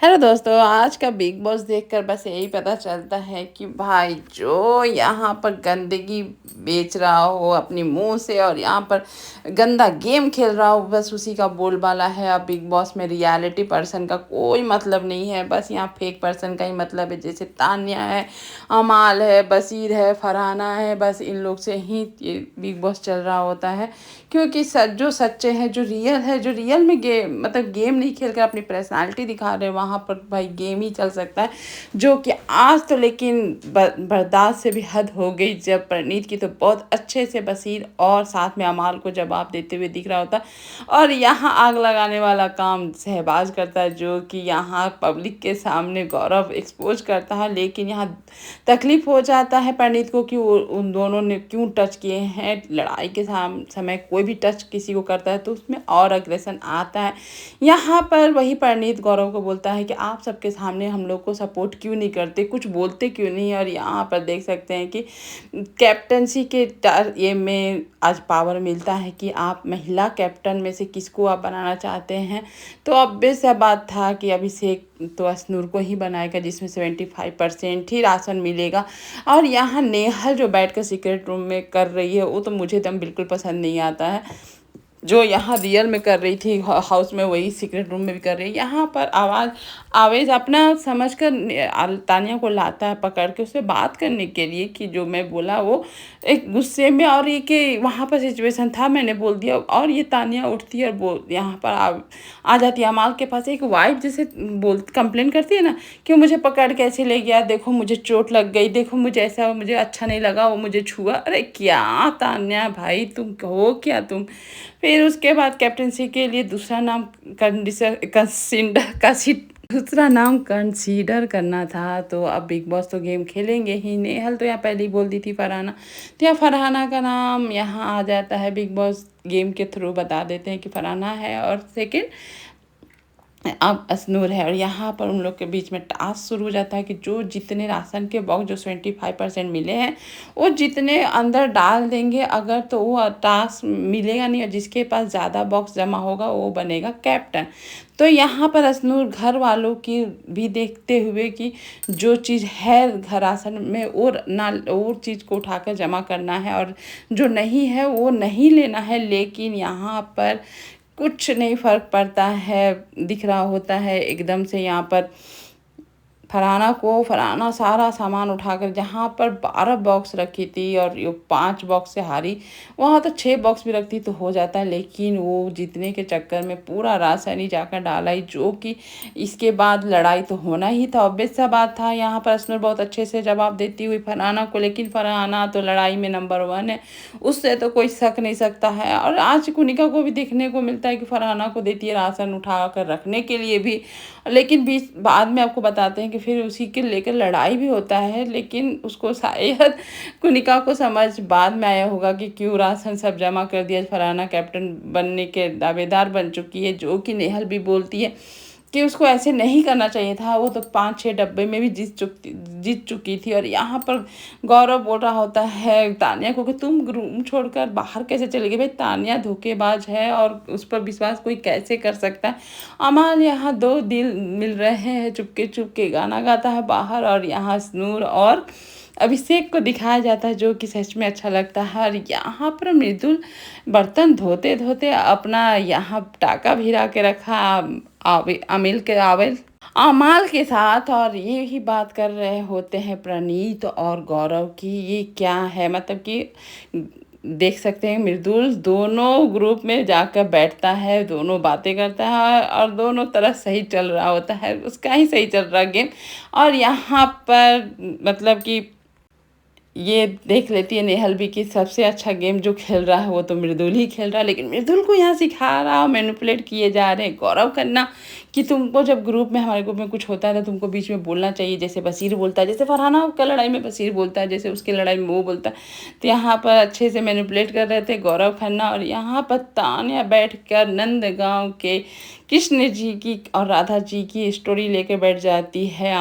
Hello दोस्तों, आज का बिग बॉस देखकर बस यही पता चलता है कि भाई जो यहाँ पर गंदगी बेच रहा हो अपनी मुंह से और यहाँ पर गंदा गेम खेल रहा हो, बस उसी का बोलबाला है। अब बिग बॉस में रियलिटी पर्सन का कोई मतलब नहीं है, बस यहाँ फेक पर्सन का ही मतलब है। जैसे तान्या है, अमाल है, बसीर है, फरहाना है, बस इन लोग से ही ये बिग बॉस चल रहा होता है। क्योंकि जो सच्चे हैं, जो रियल है, जो रियल में गेम मतलब गेम नहीं खेल कर अपनी पर्सनालिटी दिखा रहे हैं, वहाँ पर भाई गेम ही चल सकता है। जो कि आज तो लेकिन बर्दाश्त से भी हद हो गई, जब प्रणीत की तो बहुत अच्छे से बसीर और साथ में अमाल को जवाब देते हुए दिख रहा होता। और यहाँ आग लगाने वाला काम शहबाज करता है, जो कि यहाँ पब्लिक के सामने गौरव एक्सपोज करता है। लेकिन यहाँ तकलीफ हो जाता है प्रणीत को कि वो उन दोनों ने क्यों टच किए हैं। लड़ाई के समय कोई भी टच किसी को करता है तो उसमें और अग्रेशन आता है। यहाँ पर वही प्रणीत गौरव को बोलता है कि आप सबके सामने हम लोग को सपोर्ट क्यों नहीं करते, कुछ बोलते क्यों नहीं। और यहाँ पर देख सकते हैं कि कैप्टनसी के ये में आज पावर मिलता है कि आप महिला कैप्टन में से किसको आप बनाना चाहते हैं। तो ऑब्वियस सा बात था कि अभिषेक तो अश्नूर को ही बनाएगा, जिसमें 75% ही राशन मिलेगा। और यहाँ नेहल जो बैठ कर सीक्रेट रूम में कर रही है, वो तो मुझे एकदम बिल्कुल पसंद नहीं आता है। जो यहाँ रियल में कर रही थी हाउस में, वही सीक्रेट रूम में भी कर रही है। यहाँ पर आवेज अपना समझकर तानिया को लाता है पकड़ के, उससे बात करने के लिए कि जो मैं बोला वो एक गुस्से में, और ये कि वहाँ पर सिचुएशन था मैंने बोल दिया। और ये तानिया उठती है और यहाँ पर आ जाती है अमाल के पास। एक वाइफ जैसे बोल कंप्लेन करती है ना कि मुझे पकड़ के ऐसे ले गया, देखो मुझे चोट लग गई, देखो मुझे ऐसा, मुझे अच्छा नहीं लगा, वो मुझे छुआ। अरे क्या तान्या भाई, तुम हो क्या तुम। फिर उसके बाद कैप्टनसी के लिए दूसरा नाम कंसीडर करना था। तो अब बिग बॉस तो गेम खेलेंगे ही। नेहल तो यहाँ पहले ही बोल दी थी फरहाना, तो यहाँ फरहाना का नाम यहाँ आ जाता है। बिग बॉस गेम के थ्रू बता देते हैं कि फरहाना है और सेकंड अब अश्नूर है। और यहाँ पर उन लोग के बीच में टास्क शुरू हो जाता है कि जो जितने राशन के बॉक्स जो 25% मिले हैं, वो जितने अंदर डाल देंगे अगर, तो वो टास्क मिलेगा नहीं। और जिसके पास ज़्यादा बॉक्स जमा होगा वो बनेगा कैप्टन। तो यहाँ पर अश्नूर घर वालों की भी देखते हुए कि जो चीज़ है घर राशन में और ना और चीज़ को उठाकर जमा करना है, और जो नहीं है वो नहीं लेना है। लेकिन यहाँ पर कुछ नहीं फ़र्क पड़ता है, दिख रहा होता है एकदम से यहाँ पर फरहाना सारा सामान उठाकर, जहाँ पर 12 बॉक्स रखी थी और ये 5 बॉक्स से हारी, वहाँ तो 6 बॉक्स भी रखती तो हो जाता। लेकिन वो जीतने के चक्कर में पूरा राशन ही जाकर डाला ही, जो कि इसके बाद लड़ाई तो होना ही था, ऑब्वियस सा बात था। यहाँ पर अश्नूर बहुत अच्छे से जवाब देती हुई फरहाना को, लेकिन फरहाना तो लड़ाई में नंबर 1 है, उससे तो कोई शक नहीं सकता है। और आज कुनिका को भी देखने को मिलता है कि फरहाना को देती है राशन उठा कर रखने के लिए भी। लेकिन बीच बाद में आपको बताते हैं कि फिर उसी के लेकर लड़ाई भी होता है। लेकिन उसको शायद कुनिका को समझ बाद में आया होगा कि क्यों राशन सब जमा कर दिया, फरहाना कैप्टन बनने के दावेदार बन चुकी है। जो कि नेहल भी बोलती है कि उसको ऐसे नहीं करना चाहिए था, वो तो 5-6 डब्बे में भी जीत चुकी थी। और यहाँ पर गौरव बोल रहा होता है तानिया को कि तुम रूम छोड़कर बाहर कैसे चले गए। भाई तानिया धोखेबाज है और उस पर विश्वास कोई कैसे कर सकता है। अमाल यहाँ दो दिल मिल रहे हैं, चुपके चुपके गाना गाता है बाहर। और यहाँ स्नूर और अभिषेक को दिखाया जाता है, जो कि सच में अच्छा लगता है। और यहाँ पर मृदुल बर्तन धोते धोते अपना यहाँ टाका भिरा के रखा अमिल के आवेल अमाल के साथ, और ये ही बात कर रहे होते हैं प्रणीत और गौरव की ये क्या है। मतलब कि देख सकते हैं मृदुल दोनों ग्रुप में जाकर बैठता है, दोनों बातें करता है और दोनों तरफ सही चल रहा होता है, उसका ही सही चल रहा गेम। और यहाँ पर मतलब कि ये देख लेती है नेहल भी कि सबसे अच्छा गेम जो खेल रहा है वो तो मृदुल ही खेल रहा है। लेकिन मृदुल को यहाँ सिखा रहा, मैनिपुलेट किए जा रहे हैं गौरव खन्ना कि तुमको जब ग्रुप में, हमारे ग्रुप में कुछ होता है तो तुमको बीच में बोलना चाहिए। जैसे बसीर बोलता है, जैसे फरहाना का लड़ाई में बसीर बोलता है, जैसे उसकी लड़ाई में वो बोलता है। तो यहाँ पर अच्छे से मैनिपुलेट कर रहे थे गौरव खन्ना। और यहाँ पर तान्या बैठ कर नंदगांव के कृष्ण जी की और राधा जी की स्टोरी लेके बैठ जाती है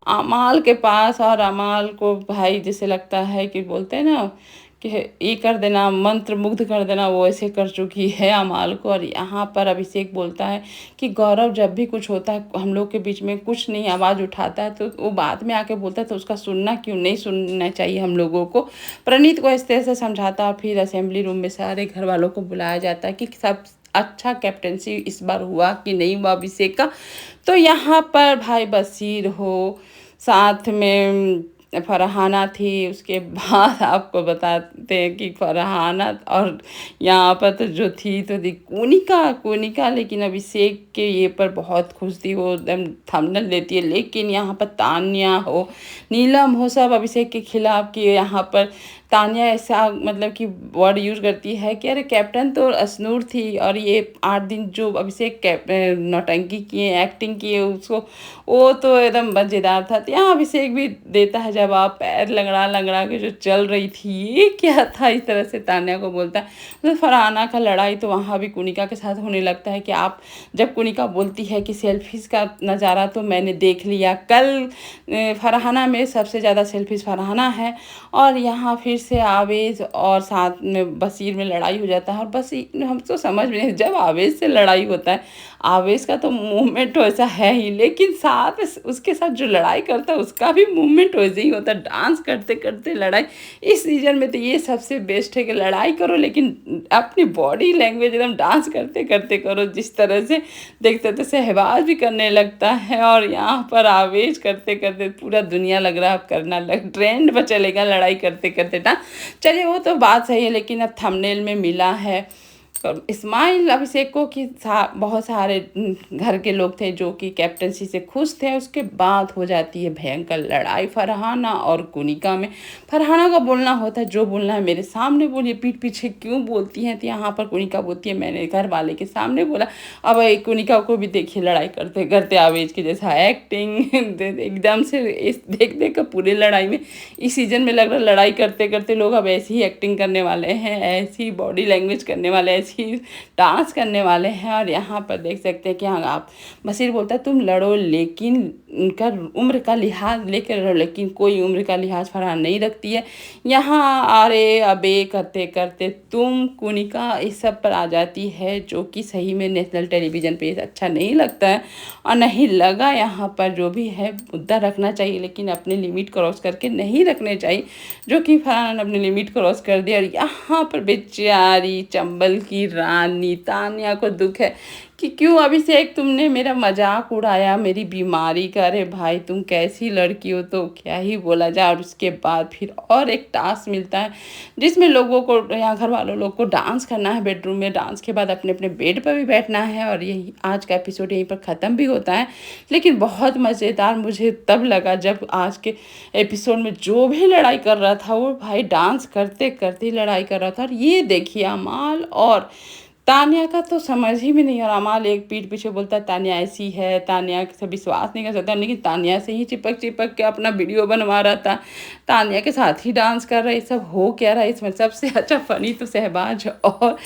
अमाल के पास। और अमाल को भाई जैसे लगता है कि बोलते हैं ना कि ये कर देना, मंत्र मुग्ध कर देना, वो ऐसे कर चुकी है अमाल को। और यहाँ पर अभिषेक बोलता है कि गौरव जब भी कुछ होता है हम लोग के बीच में कुछ नहीं आवाज़ उठाता है, तो वो बाद में आके बोलता है तो उसका सुनना क्यों नहीं सुनना चाहिए हम लोगों को। प्रणीत को इस तरह से समझाता है। फिर असेंबली रूम में सारे घर वालों को बुलाया जाता है कि सब अच्छा कैप्टनसी इस बार हुआ कि नहीं हुआ अभिषेक का। तो यहाँ पर भाई बशीर हो, साथ में फरहाना थी। उसके बाद आपको बताते हैं कि फरहाना और यहाँ पर तो जो थी तो थी कोनिका, लेकिन अभिषेक के ये पर बहुत खुश थी, वो एकदम थंबनेल देती है। लेकिन यहाँ पर तान्या हो, नीलम हो, सब अभिषेक के खिलाफ कि यहाँ पर तान्या ऐसा मतलब कि वर्ड यूज़ करती है कि अरे कैप्टन तो अशनूर थी, और ये 8 दिन जो अभिषेक नौटंकी किए, एक्टिंग किए, उसको वो तो एकदम मज़ेदार था। तो यहाँ अभिषेक भी देता है जवाब, पैर लंगड़ा लंगड़ा के जो चल रही थी ये क्या था, इस तरह से तान्या को बोलता है। तो फरहाना का लड़ाई तो वहाँ भी कुनिका के साथ होने लगता है कि आप, जब कुनिका बोलती है कि सेल्फिश का नज़ारा तो मैंने देख लिया कल, फरहाना में सबसे ज़्यादा सेल्फिश फरहाना है। और यहाँ फिर से आवेश और साथ में बशीर में लड़ाई हो जाता है। और बस हम तो समझ में नहीं, जब आवेश से लड़ाई होता है, आवेश का तो मूवमेंट वैसा है ही, लेकिन साथ उसके साथ जो लड़ाई करता है उसका भी मूवमेंट वैसे ही होता है, डांस करते करते लड़ाई। इस सीजन में तो ये सबसे बेस्ट है कि लड़ाई करो लेकिन अपनी बॉडी लैंग्वेज एकदम डांस करते करते करो। जिस तरह से देखते तो सहवाज भी करने लगता है, और यहाँ पर आवेश करते करते पूरा दुनिया लग रहा है अब करना लग ट्रेंड पर चलेगा लड़ाई करते करते डांस। चलिए वो तो बात सही है, लेकिन अब थंबनेल में मिला है। और इस्माइल अभिषेक को कि बहुत सारे घर के लोग थे जो कि कैप्टनसी से खुश थे। उसके बाद हो जाती है भयंकर लड़ाई फरहाना और कुनिका में। फरहाना का बोलना होता है जो बोलना है मेरे सामने बोलिए, पीठ पीछे क्यों बोलती हैं। तो यहाँ पर कुनिका बोलती है मैंने घर वाले के सामने बोला। अब कुनिका को भी देखिए लड़ाई करते करते आवेश की जैसा एक्टिंग एकदम से इस देख देख कर पूरे लड़ाई में इस सीजन में लग रहा लड़ाई करते करते लोग अब ऐसी ही एक्टिंग करने वाले हैं, ऐसी बॉडी लैंग्वेज करने वाले, ऐसी डांस करने वाले हैं। और यहाँ पर देख सकते हैं कि हाँ आप, बशीर बोलता है तुम लड़ो लेकिन उनका उम्र का लिहाज लेकर लड़ो, लेकिन कोई उम्र का लिहाज फरहान नहीं रखती है। यहाँ अरे अबे करते करते तुम कुनिका इस सब पर आ जाती है, जो कि सही में नेशनल टेलीविज़न पे अच्छा नहीं लगता है और नहीं लगा। यहाँ पर जो भी है मुद्दा रखना चाहिए, लेकिन अपने लिमिट क्रॉस करके नहीं रखने चाहिए, जो कि फरहान ने अपनी लिमिट क्रॉस कर दिया। और यहाँ पर बेचारी चंबल की रानी तान्या को दुख है कि क्यों अभिषेक तुमने मेरा मजाक उड़ाया मेरी बीमारी का। अरे भाई तुम कैसी लड़की हो, तो क्या ही बोला जाए। और उसके बाद फिर और एक टास्क मिलता है जिसमें लोगों को, यहाँ घर वालों लोग को डांस करना है बेडरूम में। डांस के बाद अपने अपने बेड पर भी बैठना है। और यही आज का एपिसोड यहीं पर ख़त्म भी होता है। लेकिन बहुत मज़ेदार मुझे तब लगा जब आज के एपिसोड में जो भी लड़ाई कर रहा था वो भाई डांस करते करते लड़ाई कर रहा था। और ये देखिए अमाल और तान्या का तो समझ ही में नहीं। और अमाल एक पीठ पीछे बोलता है तान्या ऐसी है, तान्या से विश्वास नहीं कर सकता, लेकिन तान्या से ही चिपक चिपक के अपना वीडियो बनवा रहा था, तान्या के साथ ही डांस कर रहा है। ये सब हो क्या रहा है इसमें। सबसे अच्छा फनी तो सहबाज और